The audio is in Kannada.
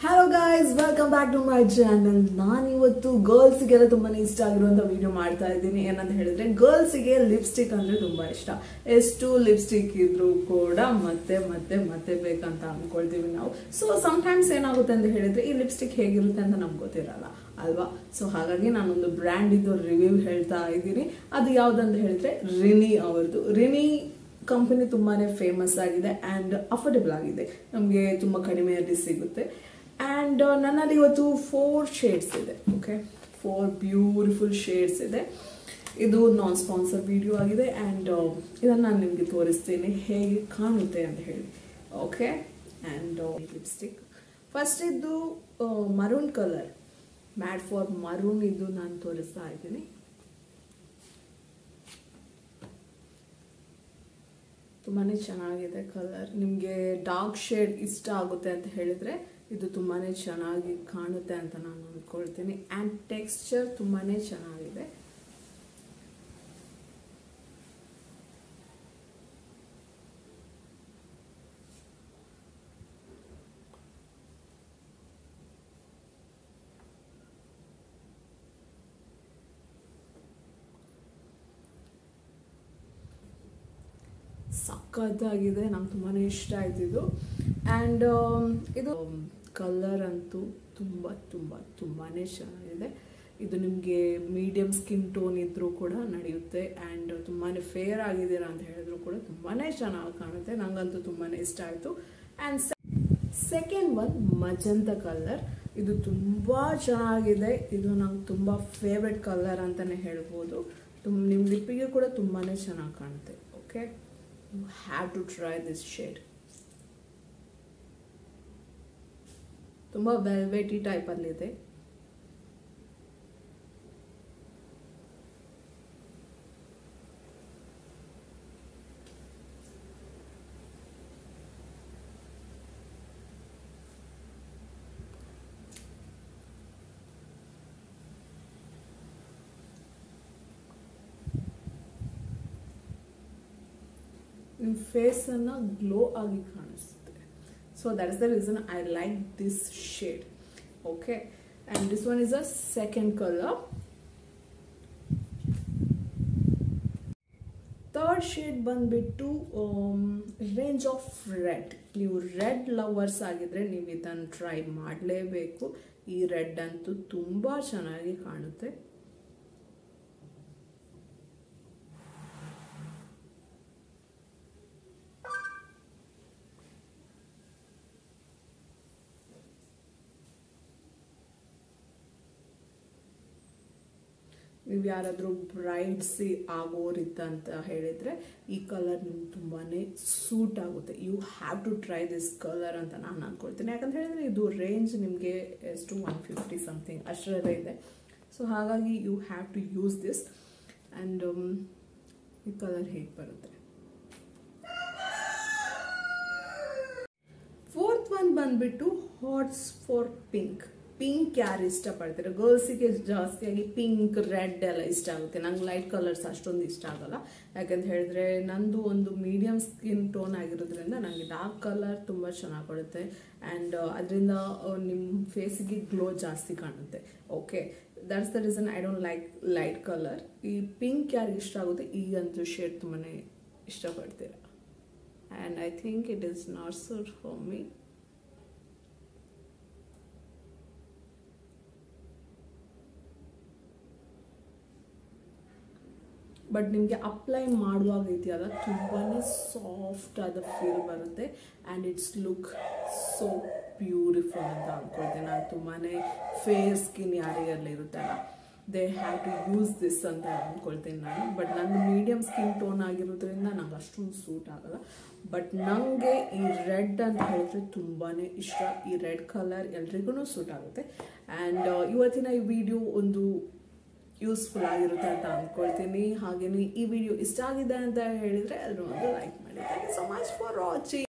Hello guys, welcome back to my channel. ನಾನು ಇವತ್ತು ಗರ್ಲ್ಸ್ ಗೆಲ್ಲ ತುಂಬಾನೇ ಇಷ್ಟ ಆಗಿರುವಂತ ವಿಡಿಯೋ ಮಾಡ್ತಾ ಇದ್ದೀನಿ. ಏನಂತ ಹೇಳಿದ್ರೆ ಗರ್ಲ್ಸ್ ಗೆ ಲಿಪ್ಸ್ಟಿಕ್ ಅಂದ್ರೆ ತುಂಬಾ ಇಷ್ಟ. ಎಷ್ಟು ಲಿಪ್ಸ್ಟಿಕ್ ಇದ್ರೂ ಕೂಡ ಮತ್ತೆ ಮತ್ತೆ ಮತ್ತೆ ಬೇಕಂತ ಅನ್ಕೊಳ್ತೀವಿ ನಾವು. ಸೊ ಸಮ್ಟೈಮ್ಸ್ ಏನಾಗುತ್ತೆ ಅಂತ ಹೇಳಿದ್ರೆ ಈ ಲಿಪ್ಸ್ಟಿಕ್ ಹೇಗಿರುತ್ತೆ ಅಂತ ನಮ್ಗೆ ಗೊತ್ತಿರಲ್ಲ ಅಲ್ವಾ. ಸೊ ಹಾಗಾಗಿ ನಾನೊಂದು ಬ್ರ್ಯಾಂಡ್ ಇದ್ದು ರಿವ್ಯೂ ಹೇಳ್ತಾ ಇದ್ದೀನಿ. ಅದು ಯಾವ್ದಂತ ಹೇಳಿದ್ರೆ ರಿನಿ ಅವರದು. ರಿನಿ ಕಂಪನಿ ತುಂಬಾನೇ ಫೇಮಸ್ ಆಗಿದೆ ಅಂಡ್ ಅಫೋರ್ಡೆಬಲ್ ಆಗಿದೆ. ನಮಗೆ ತುಂಬಾ ಕಡಿಮೆಯಲ್ಲಿ ಸಿಗುತ್ತೆ. And ನನ್ನಲ್ಲಿ ಇವತ್ತು 4 ಶೇಡ್ಸ್ ಇದೆ. ಓಕೆ, 4 ಬ್ಯೂಟಿಫುಲ್ ಶೇಡ್ಸ್ ಇದೆ. ಇದು ನಾನ್ ಸ್ಪಾನ್ಸರ್ ವಿಡಿಯೋ ಆಗಿದೆ ಅಂಡ್ ಇದನ್ನು ನಾನು ನಿಮಗೆ ತೋರಿಸ್ತೀನಿ ಹೇಗೆ ಕಾಣುತ್ತೆ ಅಂತ ಹೇಳಿ. ಓಕೆ, ಅಂಡ್ ಲಿಪ್ಸ್ಟಿಕ್ ಫಸ್ಟ್ ಇದ್ದು maroon colour, mat for maroon ಇದ್ದು ನಾನು ತೋರಿಸ್ತಾ ಇದ್ದೀನಿ. ತುಂಬಾನೇ ಚೆನ್ನಾಗಿದೆ ಕಲರ್. ನಿಮಗೆ ಡಾರ್ಕ್ ಶೇಡ್ ಇಷ್ಟ ಆಗುತ್ತೆ ಅಂತ ಹೇಳಿದ್ರೆ ಇದು ತುಂಬಾನೇ ಚೆನ್ನಾಗಿ ಕಾಣುತ್ತೆ ಅಂತ ನಾನು ಅಂದ್ಕೊಳ್ತೀನಿ. ಆ್ಯಂಡ್ ಟೆಕ್ಸ್ಚರ್ ತುಂಬಾನೇ ಚೆನ್ನಾಗಿದೆ. ಸಖತ್ತಾಗಿದೆ, ನಂಗೆ ತುಂಬಾನೇ ಇಷ್ಟ ಆಯ್ತು ಇದು. ಆ್ಯಂಡ್ ಇದು ಕಲರ್ ಅಂತೂ ತುಂಬಾನೇ ಚೆನ್ನಾಗಿದೆ. ಇದು ನಿಮಗೆ ಮೀಡಿಯಂ ಸ್ಕಿನ್ ಟೋನ್ ಇದ್ರೂ ಕೂಡ ನಡೆಯುತ್ತೆ ಆ್ಯಂಡ್ ತುಂಬಾನೇ ಫೇರ್ ಆಗಿದ್ದೀರಾ ಅಂತ ಹೇಳಿದ್ರು ಕೂಡ ತುಂಬಾನೇ ಚೆನ್ನಾಗಿ ಕಾಣುತ್ತೆ. ನಂಗಂತೂ ತುಂಬಾನೇ ಇಷ್ಟ ಆಯಿತು. And second one magenta colour. ಇದು ತುಂಬ ಚೆನ್ನಾಗಿದೆ. ಇದು ನಂಗೆ ತುಂಬ ಫೇವ್ರೆಟ್ ಕಲರ್ ಅಂತಲೇ ಹೇಳ್ಬೋದು. ನಿಮ್ಮ ಲಿಪ್ಪಿಗೆ ಕೂಡ ತುಂಬಾನೇ ಚೆನ್ನಾಗಿ ಕಾಣುತ್ತೆ. Okay, you have to try this shade. ತುಂಬ ವೆಲ್ವೆಟಿ ಟೈಪಲ್ಲಿದೆ. ನಿಮ್ಮ ಫೇಸನ್ನು ಗ್ಲೋ ಆಗಿ ಕಾಣಿಸುತ್ತೆ. So that is the reason I like this shade. Okay, and this one is a second color. Third shade ಬಂದ್ಬಿಟ್ಟು ರೇಂಜ್ ಆಫ್ ರೆಡ್. ನೀವು ರೆಡ್ ಲವರ್ಸ್ ಆಗಿದ್ರೆ ನೀವು ಇದನ್ನು ಟ್ರೈ ಮಾಡಲೇಬೇಕು. ಈ ರೆಡ್ ಅಂತೂ ತುಂಬ ಚೆನ್ನಾಗಿ ಕಾಣುತ್ತೆ. ನೀವು ಯಾರಾದರೂ ಬ್ರೈಡ್ಸಿ ಆಗೋರಿದ್ದಂತ ಹೇಳಿದರೆ ಈ ಕಲರ್ ನಿಮ್ಗೆ ತುಂಬಾ ಸೂಟ್ ಆಗುತ್ತೆ. You have to try this colour ಅಂತ ನಾನು ಅಂದ್ಕೊಳ್ತೀನಿ. ಯಾಕಂತ ಹೇಳಿದ್ರೆ ಇದು ರೇಂಜ್ ನಿಮಗೆ ಎಷ್ಟು 150 ಸಮಥಿಂಗ್ ಅಷ್ಟರಲ್ಲೇ ಇದೆ. ಸೊ ಹಾಗಾಗಿ you have to use this. And ಈ ಕಲರ್ ಹೇಗೆ ಬರುತ್ತೆ. ಫೋರ್ತ್ ಒನ್ ಬಂದ್ಬಿಟ್ಟು ಹಾಟ್ಸ್ ಫಾರ್ ಪಿಂಕ್. ಪಿಂಕ್ ಯಾರು ಇಷ್ಟಪಡ್ತಾರೆ? ಗರ್ಲ್ಸಿಗೆ ಜಾಸ್ತಿಯಾಗಿ ಪಿಂಕ್, ರೆಡ್ ಎಲ್ಲ ಇಷ್ಟ ಆಗುತ್ತೆ. ನಂಗೆ ಲೈಟ್ ಕಲರ್ಸ್ ಅಷ್ಟೊಂದು ಇಷ್ಟ ಆಗಲ್ಲ. ಯಾಕಂತ ಹೇಳಿದ್ರೆ ನಂದು ಒಂದು ಮೀಡಿಯಂ ಸ್ಕಿನ್ ಟೋನ್ ಆಗಿರೋದ್ರಿಂದ ನನಗೆ ಡಾರ್ಕ್ ಕಲರ್ ತುಂಬ ಚೆನ್ನಾಗಿ ಕೊಡುತ್ತೆ ಆ್ಯಂಡ್ ಅದರಿಂದ ನಿಮ್ಮ ಫೇಸಿಗೆ ಗ್ಲೋ ಜಾಸ್ತಿ ಕಾಣುತ್ತೆ. Okay, that's the reason I don't like light colour. ಈ ಪಿಂಕ್ ಯಾರಿಗೆ ಇಷ್ಟ ಆಗುತ್ತೆ ಈಗಂತೂ ಶೇಡ್ ತುಂಬಾ ಇಷ್ಟಪಡ್ತೀರ. And I think it is not suit for me. But ನಿಮಗೆ ಅಪ್ಲೈ ಮಾಡುವಾಗ ಇದೆಯಲ್ಲ ತುಂಬಾ ಸಾಫ್ಟ್ ಆದ ಫೀಲ್ ಬರುತ್ತೆ and it's look so beautiful ಅಂತ ಅಂದ್ಕೊಳ್ತೀನಿ. ನಾನು ತುಂಬಾ ಫೇರ್ ಸ್ಕಿನ್ ಯಾರಿಗೆಲ್ಲ ಇರುತ್ತಲ್ಲ they have to use this ಅಂತ ಅಂದ್ಕೊಳ್ತೀನಿ ನಾನು. ಬಟ್ ನಂದು ಮೀಡಿಯಂ ಸ್ಕಿನ್ ಟೋನ್ ಆಗಿರೋದ್ರಿಂದ ನಂಗೆ ಅಷ್ಟೊಂದು ಸೂಟ್ ಆಗಲ್ಲ. ಬಟ್ ನನಗೆ ಈ ರೆಡ್ ಅಂತ ಹೇಳಿದ್ರೆ ತುಂಬಾ ಇಷ್ಟ. ಈ ರೆಡ್ ಕಲರ್ ಎಲ್ರಿಗೂ ಸೂಟ್ ಆಗುತ್ತೆ. ಆ್ಯಂಡ್ ಇವತ್ತಿನ ಈ ವಿಡಿಯೋ ಒಂದು ಯೂಸ್ಫುಲ್ ಆಗಿರುತ್ತೆ ಅಂತ ಅಂದ್ಕೊಳ್ತೀನಿ. ಹಾಗೆಯೇ ಈ ವಿಡಿಯೋ ಇಷ್ಟ ಆಗಿದೆ ಅಂತ ಹೇಳಿದರೆ ಅದನ್ನು ಒಂದು ಲೈಕ್ ಮಾಡಿ. Thank you so much for watching.